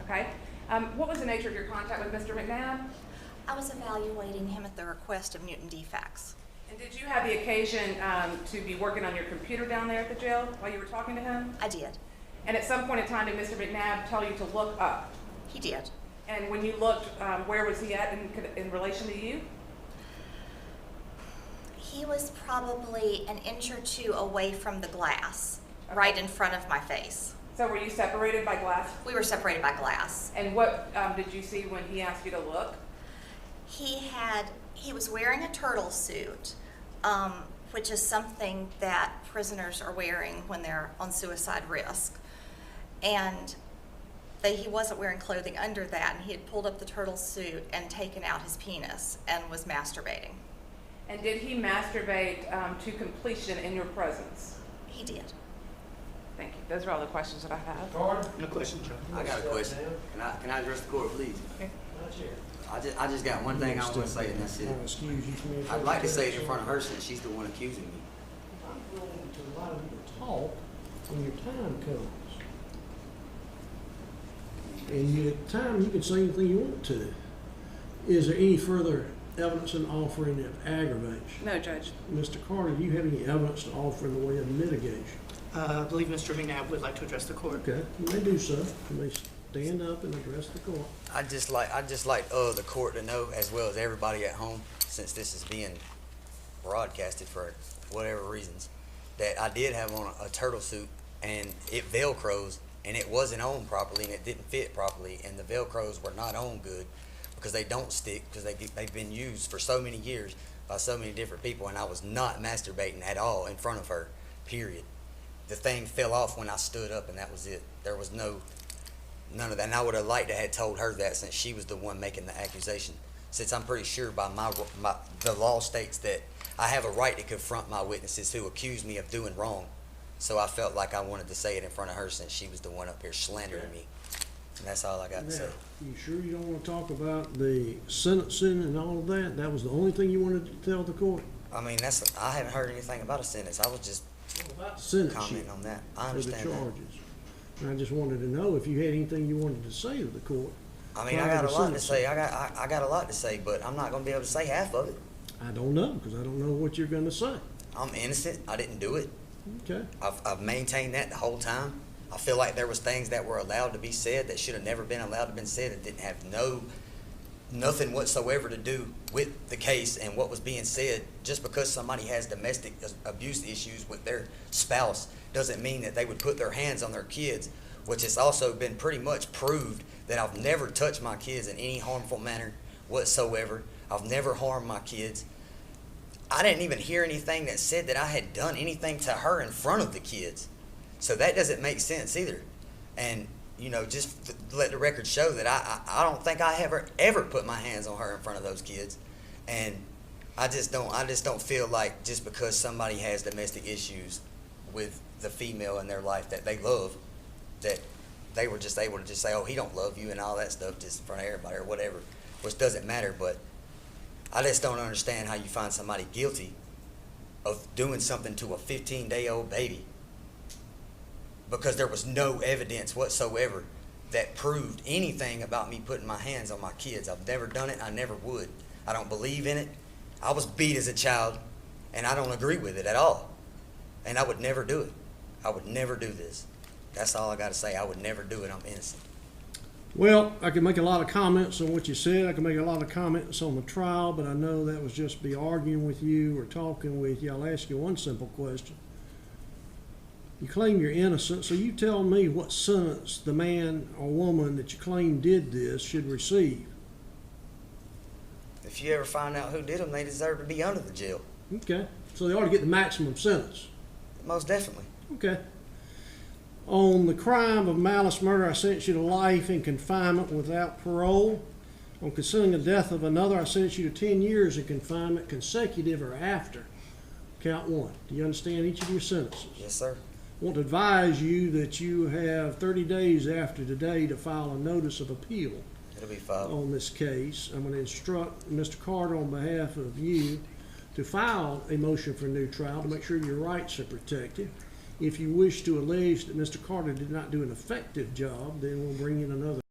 Okay. What was the nature of your contact with Mr. McNabb? I was evaluating him at the request of Newton DFACS. And did you have the occasion to be working on your computer down there at the jail while you were talking to him? I did. And at some point in time, did Mr. McNabb tell you to look up? He did. And when you looked, where was he at in relation to you? He was probably an inch or two away from the glass, Okay. right in front of my face. So were you separated by glass? We were separated by glass. And what did you see when he asked you to look? He was wearing a turtle suit, which is something that prisoners are wearing when they're on suicide risk. And he wasn't wearing clothing under that, and he had pulled up the turtle suit and taken out his penis and was masturbating. And did he masturbate to completion in your presence? He did. Thank you. Those are all the questions that I have. Carter? No question, Judge. I got a question. Can I address the court, please? I just got one thing I want to say, and that's it. Excuse you, Commissioner. I'd like to say it in front of her since she's the one accusing me. I'm willing to allow you to talk when your time comes. And your time, you can say anything you want to. Is there any further evidence in offering of aggravation? No, Judge. Mr. Carter, do you have any evidence to offer in the way of mitigation? I believe Mr. McNabb would like to address the court. Okay, you may do so. You may stand up and address the court. I'd just like the court to know, as well as everybody at home, since this is being broadcasted for whatever reasons, that I did have on a turtle suit and it velcros and it wasn't on properly and it didn't fit properly and the velcros were not on good because they don't stick because they've been used for so many years by so many different people, and I was not masturbating at all in front of her, period. The thing fell off when I stood up and that was it. There was none of that, and I would have liked to have told her that since she was the one making the accusation, since I'm pretty sure by the law states that I have a right to confront my witnesses who accuse me of doing wrong. So I felt like I wanted to say it in front of her since she was the one up here slandering me. And that's all I got to Now, say. you sure you don't want to talk about the sentencing and all of that? That was the only thing you wanted to tell the court? I mean, I haven't heard anything about a sentence. I was just About the sentence sheet commenting on that. I for the understand that. charges. And I just wanted to know if you had anything you wanted to say to the court. I mean, I prior got a to lot to sentencing. say. I got a lot to say, but I'm not going to be able to say half of it. I don't know, because I don't know what you're going to say. I'm innocent. I didn't do it. Okay. I've maintained that the whole time. I feel like there was things that were allowed to be said that should have never been allowed to be said. It didn't have nothing whatsoever to do with the case and what was being said. Just because somebody has domestic abuse issues with their spouse doesn't mean that they would put their hands on their kids, which has also been pretty much proved that I've never touched my kids in any harmful manner whatsoever. I've never harmed my kids. I didn't even hear anything that said that I had done anything to her in front of the kids. So that doesn't make sense either. And, you know, just to let the record show that I don't think I ever put my hands on her in front of those kids. And I just don't feel like just because somebody has domestic issues with the female in their life that they love, that they were just able to just say, oh, he don't love you and all that stuff just in front of everybody or whatever, which doesn't matter. But I just don't understand how you find somebody guilty of doing something to a 15-day-old baby because there was no evidence whatsoever that proved anything about me putting my hands on my kids. I've never done it. I never would. I don't believe in it. I was beat as a child, and I don't agree with it at all. And I would never do it. I would never do this. That's all I got to say. I would never do it. I'm innocent. Well, I can make a lot of comments on what you said. I can make a lot of comments on the trial, but I know that was just be arguing with you or talking with you. I'll ask you one simple question. You claim you're innocent, so you tell me what sentence the man or woman that you claim did this should receive. If you ever find out who did them, they deserve to be under the jail. Okay, so they ought to get the maximum sentence. Most definitely. Okay. On the crime of malice murder, I sentence you to life in confinement without parole. On concealing the death of another, I sentence you to 10 years in confinement, consecutive or after. Count one. Do you understand each of your sentences? Yes, sir. I want to advise you that you have 30 days after today to file a notice of appeal It'll be filed. on this case. I'm going to instruct Mr. Carter on behalf of you to file a motion for a new trial to make sure your rights are protected. If you wish to allege that Mr. Carter did not do an effective job, then we'll bring in another